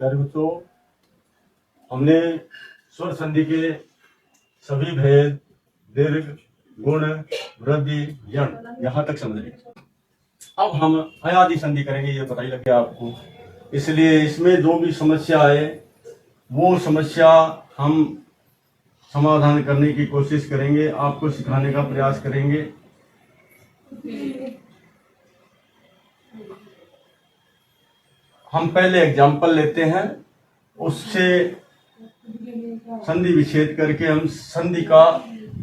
प्यारे बच्चों, हमने स्वर संधि के सभी भेद, दीर्घ, गुण, वृद्धि, यण यहाँ तक समझ लिया। अब हम अयादि संधि करेंगे, ये पता ही लग गया आपको। इसलिए इसमें जो भी समस्या आए वो समस्या हम समाधान करने की कोशिश करेंगे, आपको सिखाने का प्रयास करेंगे। हम पहले एग्जाम्पल लेते हैं, उससे संधि विच्छेद करके हम संधि का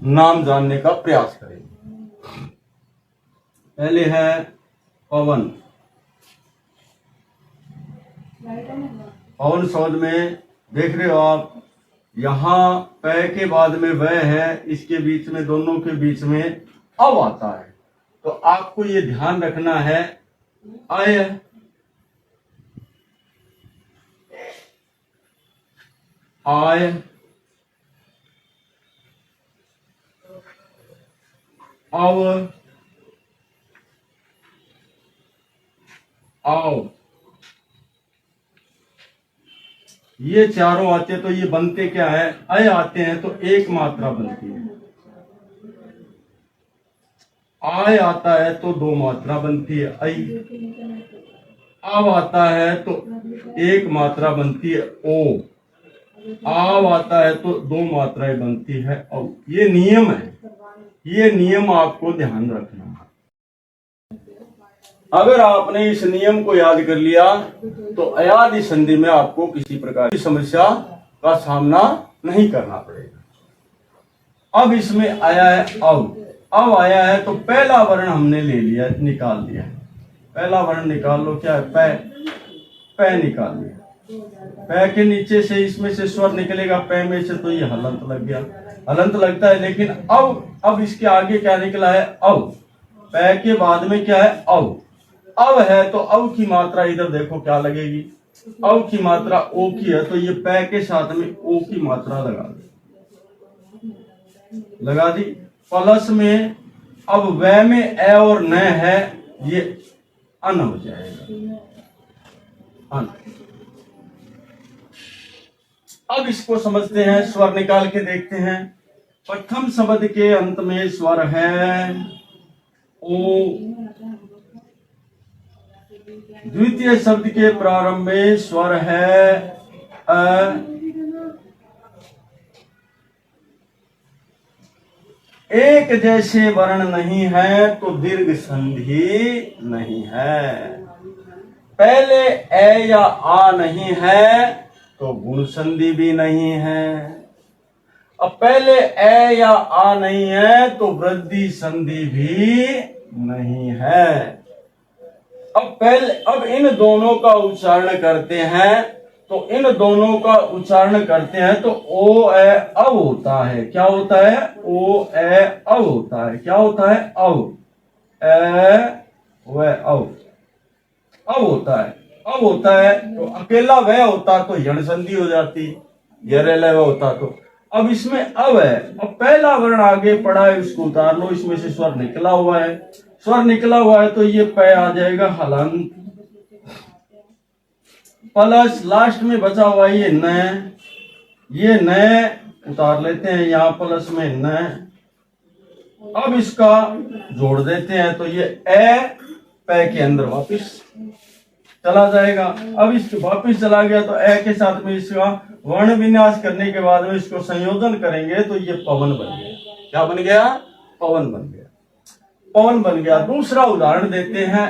नाम जानने का प्रयास करेंगे। पहले है पवन। पवन शब्द में देख रहे हो आप, यहाँ पै के बाद में वह है, इसके बीच में, दोनों के बीच में अव आता है। तो आपको ये ध्यान रखना है, अय, आय, अव, आओ, ये चारों आते हैं। तो ये बनते क्या है, अय आते हैं तो एक मात्रा बनती है, आय आता है तो दो मात्रा बनती है ऐ, आव आता है तो एक मात्रा बनती है ओ, आव आता है तो दो मात्राएं बनती है औ। ये नियम है, ये नियम आपको ध्यान रखना है। अगर आपने इस नियम को याद कर लिया तो अयादि संधि में आपको किसी प्रकार की समस्या का सामना नहीं करना पड़ेगा। अब इसमें आया है अब आया है तो पहला वर्ण हमने ले लिया, निकाल लिया। पहला वर्ण निकाल लो, क्या है, पै, पै निकाल लिया। पै के नीचे से इसमें से स्वर निकलेगा, पै में से, तो ये हलंत लग गया, हलंत लगता है। लेकिन अब इसके आगे क्या निकला है, अव। पै के बाद में क्या है, अव है तो अव की मात्रा इधर देखो क्या लगेगी, अव की मात्रा ओ की है, तो ये पै के साथ में ओ की मात्रा लगा दी। प्लस में अब वह में ए और न है, ये अन हो जाएगा, अन। अब इसको समझते हैं, स्वर निकाल के देखते हैं। प्रथम शब्द के अंत में स्वर है ओ, द्वितीय शब्द के प्रारंभ में स्वर है अ, एक जैसे वर्ण नहीं है तो दीर्घ संधि नहीं है। पहले ए या आ नहीं है तो गुण संधि भी नहीं है। अब पहले ए या आ नहीं है तो वृद्धि संधि भी नहीं है। अब इन दोनों का उच्चारण करते हैं, तो इन दोनों का उच्चारण करते हैं तो ओ ए अव होता है। क्या होता है, ओ ए अव होता है। क्या होता है, अव, ए व अव, अव होता है। अब होता है तो अकेला वह होता तो यण संधि हो जाती, गहरे होता तो। अब इसमें अब है, अब पहला वर्ण आगे पड़ा है, उसको उतार लो, इसमें से स्वर निकला हुआ है, स्वर निकला हुआ है तो ये पै आ जाएगा हलंत, प्लस लास्ट में बचा हुआ ये न, ये न उतार लेते हैं यहाँ, प्लस में न। अब इसका जोड़ देते हैं तो ये ए पै के अंदर वापिस चला जाएगा। अब इसको वापिस चला गया तो ए के साथ में इसका वर्ण विन्यास करने के बाद में इसको संयोजन करेंगे तो ये पवन बन गया। क्या बन गया, पवन बन गया, पवन बन गया। दूसरा उदाहरण देते हैं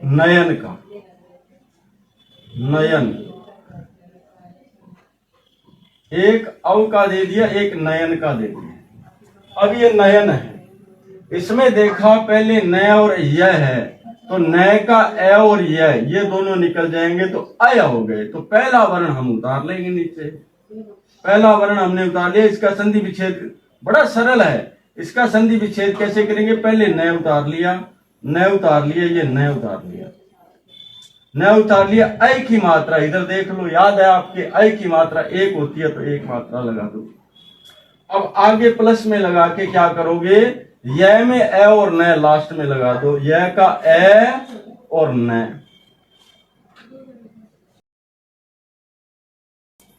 नयन का। नयन, एक अव का दे दिया, एक नयन का दे दिया। अब ये नयन है, इसमें देखा पहले न और यह है, तो न का ए और ये दोनों निकल जाएंगे तो अय हो गए। तो पहला वर्ण हम उतार लेंगे नीचे, पहला वर्ण हमने उतार लिया। इसका संधि विच्छेद बड़ा सरल है, इसका संधि विच्छेद कैसे करेंगे, पहले न उतार लिया, न उतार लिया, ये न उतार लिया, न उतार लिया। ऐ की मात्रा इधर देख लो, याद है आपके, ऐ की मात्रा एक होती है तो एक मात्रा लगा दो। अब आगे प्लस में लगा के क्या करोगे, यह में ए और न लास्ट में लगा दो, यह का ए और न,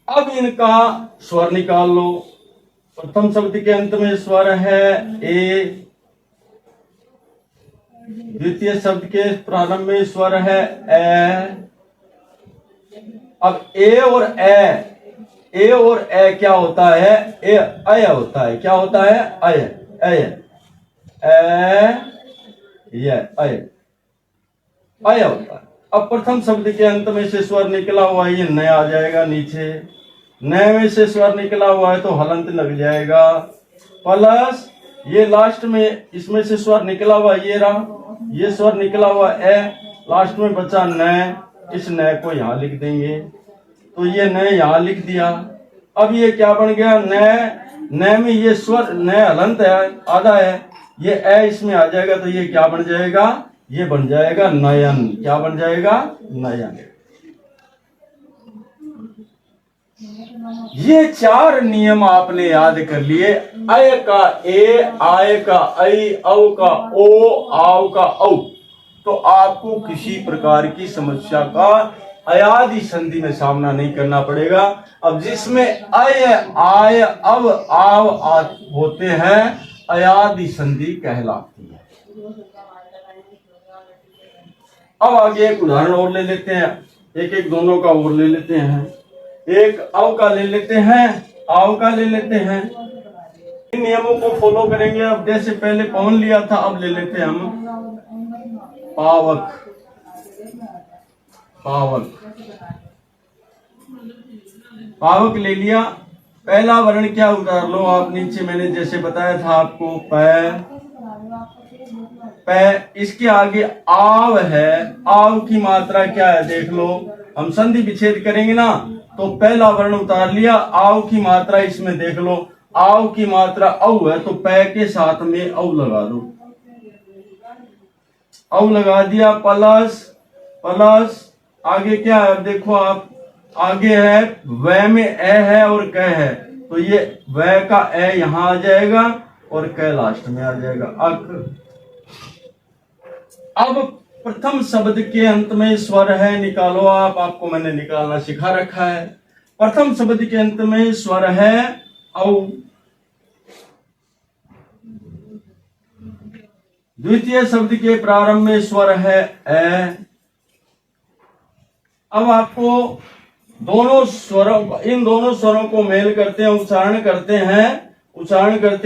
अब इनका स्वर निकाल लो। प्रथम शब्द के अंत में स्वर है ए, द्वितीय शब्द के प्रारंभ में स्वर है ए। अब ए और ए क्या होता है? ए अय होता है। क्या होता है? अय अय ये अय अय होता है। अब प्रथम शब्द के अंत में से स्वर निकला हुआ है, ये न आ जाएगा नीचे। न में से स्वर निकला हुआ है तो हलंत लग जाएगा। प्लस ये लास्ट में इसमें से स्वर निकला हुआ ये रहा, ये स्वर निकला हुआ ए, लास्ट में बचा न। इस न को यहाँ लिख देंगे, तो ये न यहाँ लिख दिया। अब ये क्या बन गया? न में ये स्वर न हलंत है, आधा है, ये ए इसमें आ जाएगा, तो ये क्या बन जाएगा? ये बन जाएगा नयन। क्या बन जाएगा? नयन। ये चार नियम आपने याद कर लिए। अय का ए, आय का ऐ, औ का ओ, आव का औ। तो आपको किसी प्रकार की समस्या का अयादि संधि में सामना नहीं करना पड़ेगा। अब जिसमें अय, आय, अव, आव होते हैं, अयादि संधि कहलाती है। अब आगे एक उदाहरण और ले लेते हैं, एक एक दोनों का और ले लेते हैं। एक अव का ले लेते हैं, आव का ले लेते हैं। इन नियमों को फॉलो करेंगे। अब जैसे पहले पवन लिया था, अब ले लेते हैं हम पावक। पावक पावक ले लिया। पहला वर्ण क्या उतार लो आप नीचे, मैंने जैसे बताया था आपको, प। इसके आगे आव है, आव की मात्रा क्या है देख लो। हम संधि विच्छेद करेंगे ना, तो पहला वर्ण उतार लिया, आव की मात्रा इसमें देख लो। आव की मात्रा औ है, तो प के साथ में औ लगा दो। औ लगा दिया। प्लस आगे क्या है देखो आप, आगे है व में ए है और क है, तो ये व का ए यहां आ जाएगा और क लास्ट में आ जाएगा। अब प्रथम शब्द के अंत में स्वर है, निकालो आप। आपको मैंने निकालना सिखा रखा है। प्रथम शब्द के अंत में स्वर है औ। द्वितीय शब्द के प्रारंभ में स्वर है ए। अब आपको दोनों स्वरों, इन दोनों स्वरों को मेल करते हैं, उच्चारण करते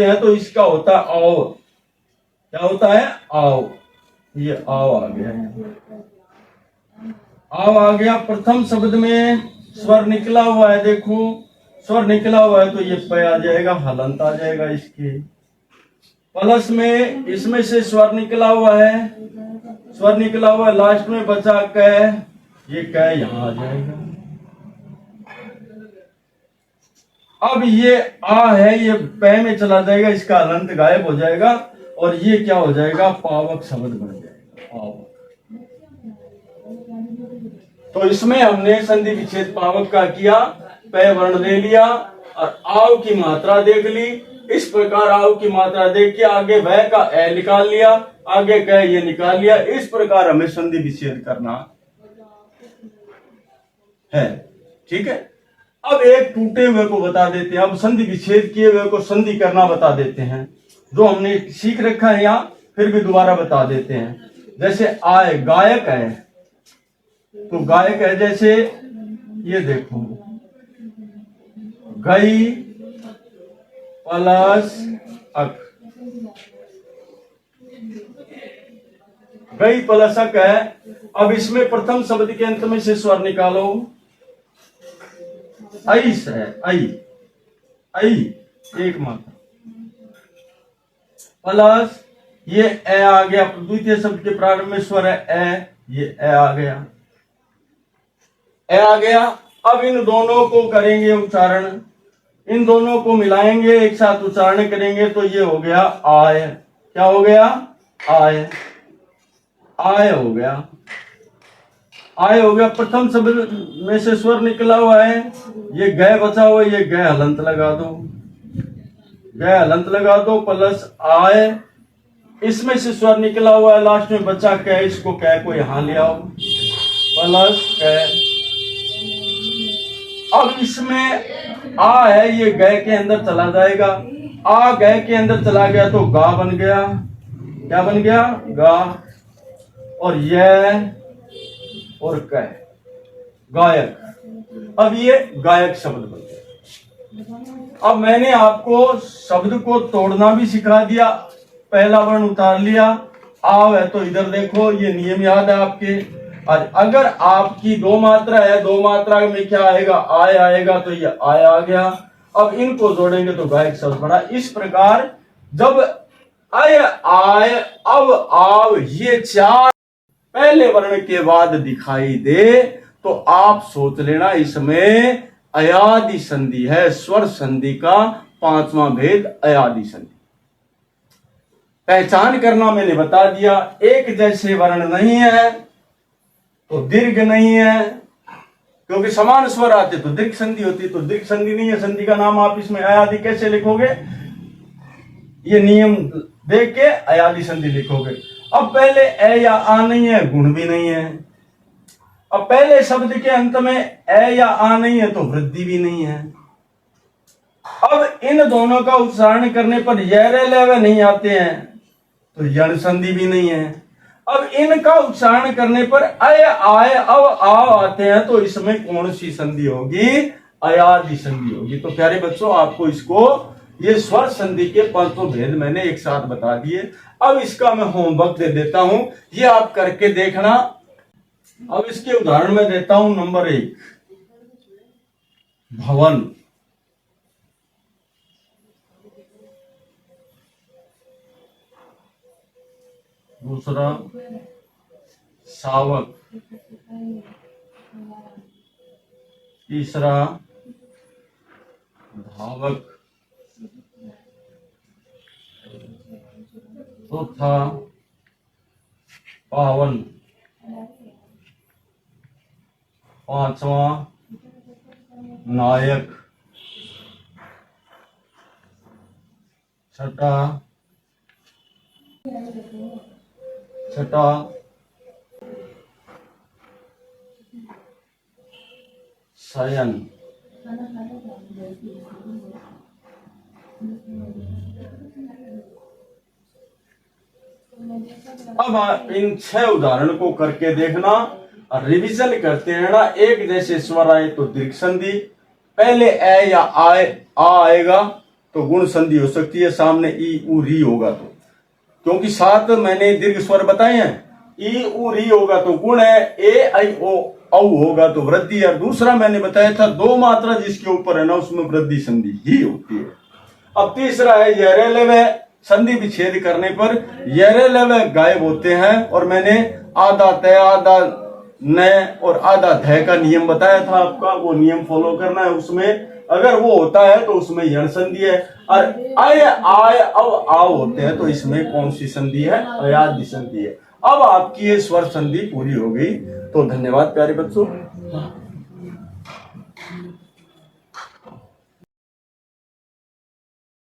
हैं, तो इसका होता है औ। क्या होता है? आओ। ये आओ आ गया, आओ आ गया। प्रथम शब्द में स्वर निकला हुआ है, देखो स्वर निकला हुआ है, तो ये प आ जाएगा, हलंत आ जाएगा इसके। प्लस में इसमें से स्वर निकला हुआ है, लास्ट में बचा क, ये क यहां आ जाएगा। अब ये आ है, ये प में चला जाएगा, इसका हलंत गायब हो जाएगा और ये क्या हो जाएगा? पावक शब्द बन जाएगा, पावक। तो इसमें हमने संधि विच्छेद पावक का किया। प वर्ण ले लिया और आव की मात्रा देख ली। इस प्रकार आव की मात्रा देख के आगे वह का ए निकाल लिया, आगे क ये निकाल लिया। इस प्रकार हमें संधि विच्छेद करना है। ठीक है। अब एक टूटे हुए को बता देते हैं। अब संधि विच्छेद किए हुए को संधि करना बता देते हैं, जो हमने सीख रखा है, या फिर भी दोबारा बता देते हैं। जैसे आय, गायक है, तो गायक है, जैसे ये देखो, गई प्लस अक, गई प्लस अक है। अब इसमें प्रथम शब्द के अंत में से स्वर निकालो। ऐस है, ऐ एक मात्रा, प्लस ये ए आ गया। द्वितीय शब्द के प्रारंभ में स्वर है ए, ये ए आ गया, ए आ गया। अब इन दोनों को करेंगे उच्चारण, इन दोनों को मिलाएंगे, एक साथ उच्चारण करेंगे, तो ये हो गया आय। क्या हो गया? आय, आय हो गया, आय हो गया। प्रथम शब्द में से स्वर निकला हुआ है, ये गय बचा हुआ है, ये गय हलंत लगा दो, गय हलंत लगा दो। प्लस आय, इसमें से स्वर निकला हुआ है, लास्ट में बचा कै, इसको कै को यहां ले आओ, प्लस कै। अब इसमें आ है, ये गए के अंदर चला जाएगा, आ गए के अंदर चला गया तो गा बन गया, क्या बन गया, गा, और यह और कह, गायक। अब ये गायक शब्द बन गया। अब मैंने आपको शब्द को तोड़ना भी सिखा दिया, पहला वर्ण उतार लिया, आव है तो इधर देखो, ये नियम याद है आपके। और अगर आपकी दो मात्रा है, दो मात्रा में क्या आएगा, आय आएगा, तो ये आय आ गया। अब इनको जोड़ेंगे तो गायक शब्द बना। इस प्रकार जब अय, आय, अब, आव ये चार पहले वर्ण के बाद दिखाई दे तो आप सोच लेना इसमें अयादि संधि है। स्वर संधि का पांचवां भेद अयादि संधि। पहचान करना मैंने बता दिया, एक जैसे वर्ण नहीं है तो दीर्घ नहीं है, क्योंकि समान स्वर आते तो दीर्घ संधि होती, तो दीर्घ संधि नहीं है। संधि का नाम आप इसमें अयादि कैसे लिखोगे, ये नियम देख के अयादि संधि लिखोगे। अब पहले ए या आ नहीं है, गुण भी नहीं है। अब पहले शब्द के अंत में ए या आ नहीं है तो वृद्धि भी नहीं है। अब इन दोनों का उच्चारण करने पर य लेवे नहीं आते हैं तो यण संधि भी नहीं है। अब इनका उच्चारण करने पर अय, आय, अब, आव आते हैं तो इसमें कौन सी संधि होगी, अयादि संधि होगी। तो प्यारे बच्चों, आपको इसको ये स्वर संधि के पांचों भेद मैंने एक साथ बता दिए। अब इसका मैं होमवर्क दे देता हूं, ये आप करके देखना। अब इसके उदाहरण में देता हूं। नंबर 1 भवन, दूसरा शावक, तीसरा धावक, चौथा पावन, पांचवा नायक, छठा शयन, अब आप इन 6 उदाहरण को करके देखना और रिवीजन करते रहना। एक जैसे स्वर आए तो दीर्घ संधि, पहले ए या आए आ आएगा तो गुण संधि हो सकती है, सामने ई उ री होगा तो, क्योंकि 7 मैंने दीर्घ स्वर बताए हैं, ई उ री होगा तो गुण है, ए आई ओ औ होगा तो वृद्धि है। दूसरा मैंने बताया था दो मात्रा जिसके ऊपर है ना उसमें वृद्धि संधि ही होती है। अब तीसरा है यरेलेवे, संधि विच्छेद करने पर यरेलेवे गायब होते हैं, और मैंने आधा तय, आधा न और आधा ध का नियम बताया था आपका, वो नियम फॉलो करना है। उसमें अगर वो होता है तो उसमें यण संधि है, और अय, आय, अब, आव होते हैं तो इसमें कौन सी संधि है, अयादि संधि है। अब आपकी ये स्वर संधि पूरी हो गई। तो धन्यवाद प्यारे बच्चों।